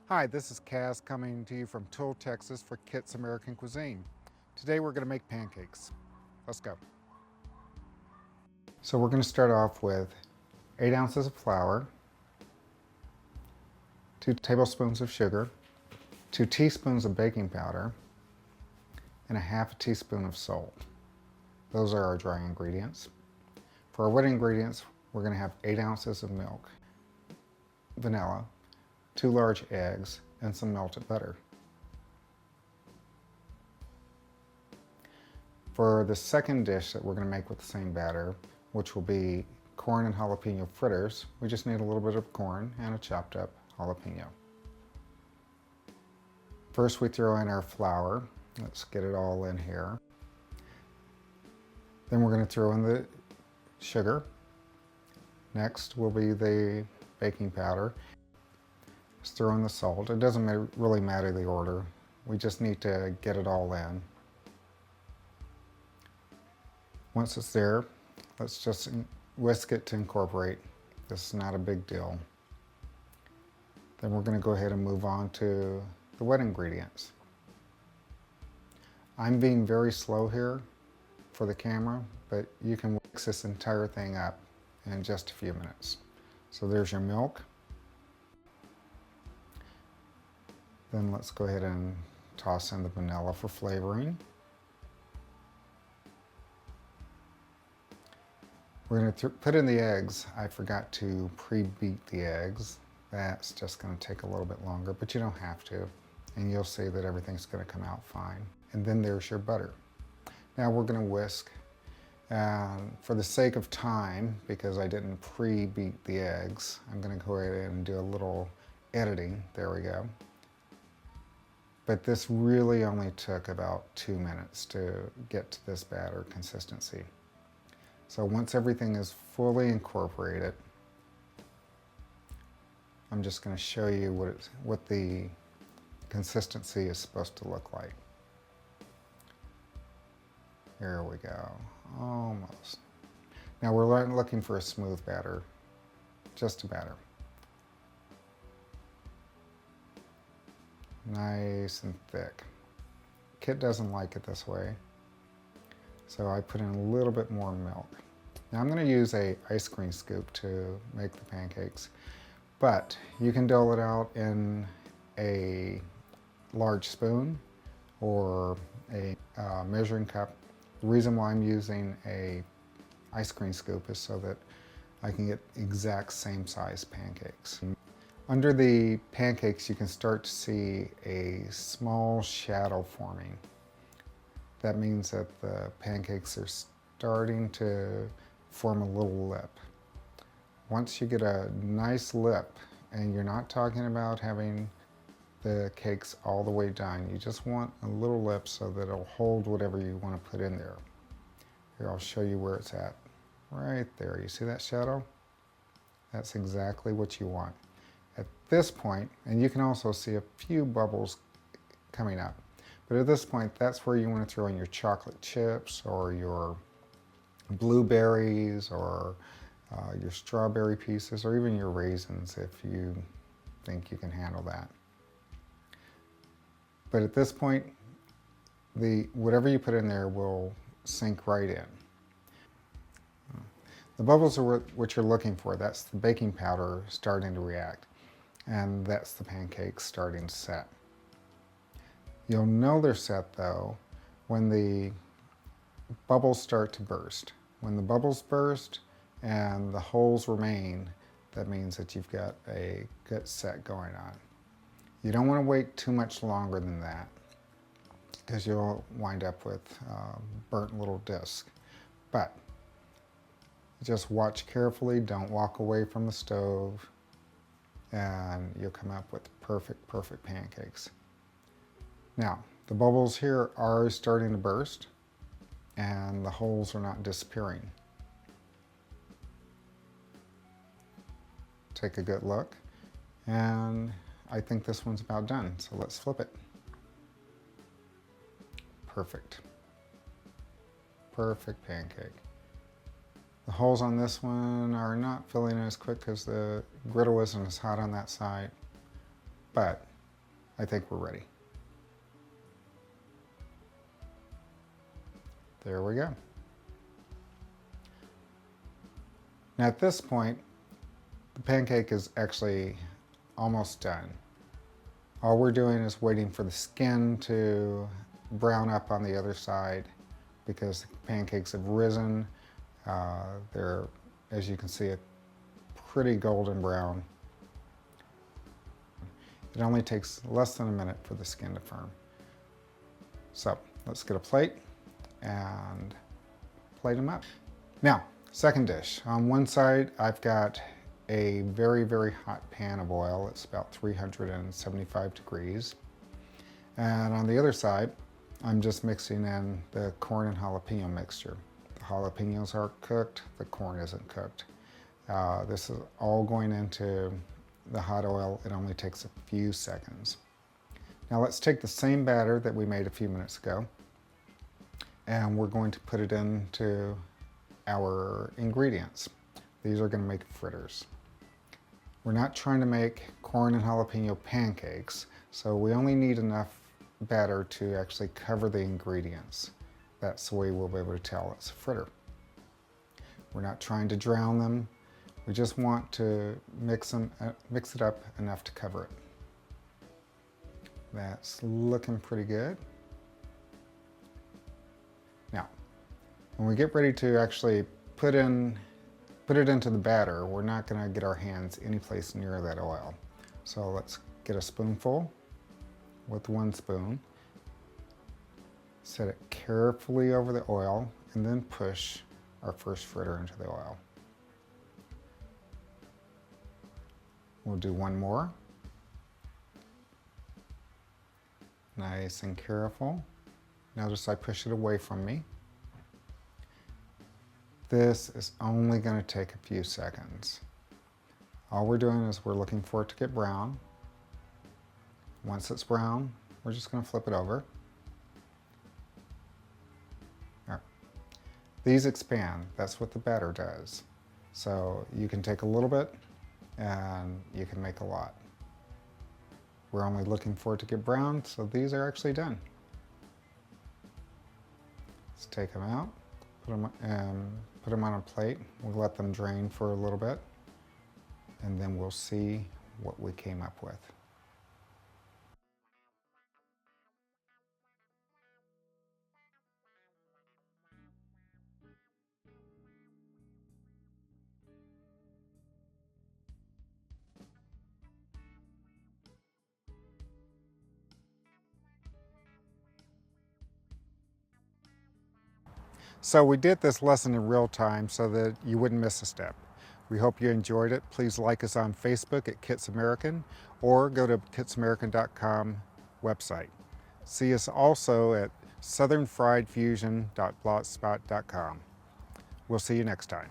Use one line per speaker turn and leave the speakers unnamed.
Hi, this is Kaz coming to you from Tool, Texas for Kit's American Cuisine. Today we're going to make pancakes. Let's go. So we're going to start off with 8 ounces of flour, 2 tablespoons of sugar, 2 teaspoons of baking powder, and a half a teaspoon of salt. Those are our dry ingredients. For our wet ingredients, we're going to have 8 ounces of milk, vanilla, 2 large eggs, and some melted butter. For the second dish that we're going to make with the same batter, which will be corn and jalapeno fritters, we just need a little bit of corn and a chopped up jalapeno. First we throw in our flour. Let's get it all in here. Then we're going to throw in the sugar. Next will be the baking powder. Let's throw in the salt. It doesn't really matter the order. We just need to get it all in. Once it's there, let's just whisk it to incorporate. This is not a big deal. Then we're going to go ahead and move on to the wet ingredients. I'm being very slow here for the camera, but you can mix this entire thing up in just a few minutes. So there's your milk. Then let's go ahead and toss in the vanilla for flavoring. We're going to put in the eggs. I forgot to pre-beat the eggs. That's just going to take a little bit longer, but you don't have to. And you'll see that everything's going to come out fine. And then there's your butter. Now we're going to whisk. And for the sake of time, because I didn't pre-beat the eggs, I'm going to go ahead and do a little editing. There we go. But this really only took about 2 minutes to get to this batter consistency. So once everything is fully incorporated, I'm just going to show you what the consistency is supposed to look like. Here we go, almost. Now we're looking for a smooth batter, just a batter. Nice and thick. Kit doesn't like it this way, so I put in a little bit more milk. Now I'm going to use an ice cream scoop to make the pancakes, but you can dole it out in a large spoon or a measuring cup. The reason why I'm using a ice cream scoop is so that I can get exact same size pancakes. Under the pancakes, you can start to see a small shadow forming. That means that the pancakes are starting to form a little lip. Once you get a nice lip, and you're not talking about having the cakes all the way done, you just want a little lip so that it'll hold whatever you want to put in there. Here, I'll show you where it's at. Right there, you see that shadow? That's exactly what you want. At this point, and you can also see a few bubbles coming up, but at this point, that's where you want to throw in your chocolate chips or your blueberries or your strawberry pieces or even your raisins if you think you can handle that. But at this point, whatever you put in there will sink right in. The bubbles are what you're looking for. That's the baking powder starting to react, and that's the pancakes starting to set. You'll know they're set though when the bubbles start to burst. When the bubbles burst and the holes remain, that means that you've got a good set going on. You don't want to wait too much longer than that because you'll wind up with burnt little discs. But just watch carefully, don't walk away from the stove, and you'll come up with perfect pancakes. Now, the bubbles here are starting to burst and the holes are not disappearing. Take a good look, and I think this one's about done, so let's flip it. Perfect. Perfect pancake. The holes on this one are not filling as quick because the griddle isn't as hot on that side, but I think we're ready. There we go. Now at this point, the pancake is actually almost done. All we're doing is waiting for the skin to brown up on the other side because the pancakes have risen. They're, as you can see, a pretty golden brown. It only takes less than a minute for the skin to firm. So let's get a plate and plate them up. Now, second dish. On one side, I've got a very, very hot pan of oil. It's about 375 degrees. And on the other side, I'm just mixing in the corn and jalapeno mixture. The jalapenos aren't cooked, the corn isn't cooked. This is all going into the hot oil. It only takes a few seconds. Now let's take the same batter that we made a few minutes ago, and we're going to put it into our ingredients. These are going to make fritters. We're not trying to make corn and jalapeno pancakes, so we only need enough batter to actually cover the ingredients. That's the way we'll be able to tell it's a fritter. We're not trying to drown them. We just want to mix it up enough to cover it. That's looking pretty good. Now, when we get ready to actually put it into the batter, we're not going to get our hands any place near that oil. So let's get a spoonful with one spoon, set it carefully over the oil, and then push our first fritter into the oil. We'll do one more. Nice and careful. Notice I push it away from me. This is only going to take a few seconds. All we're doing is we're looking for it to get brown. Once it's brown, we're just going to flip it over. Right. These expand. That's what the batter does. So you can take a little bit and you can make a lot. We're only looking for it to get brown, so these are actually done. Let's take them out, put them on a plate. We'll let them drain for a little bit, and then we'll see what we came up with. So we did this lesson in real time so that you wouldn't miss a step. We hope you enjoyed it. Please like us on Facebook at Kits American or go to kitsamerican.com website. See us also at southernfriedfusion.blogspot.com. We'll see you next time.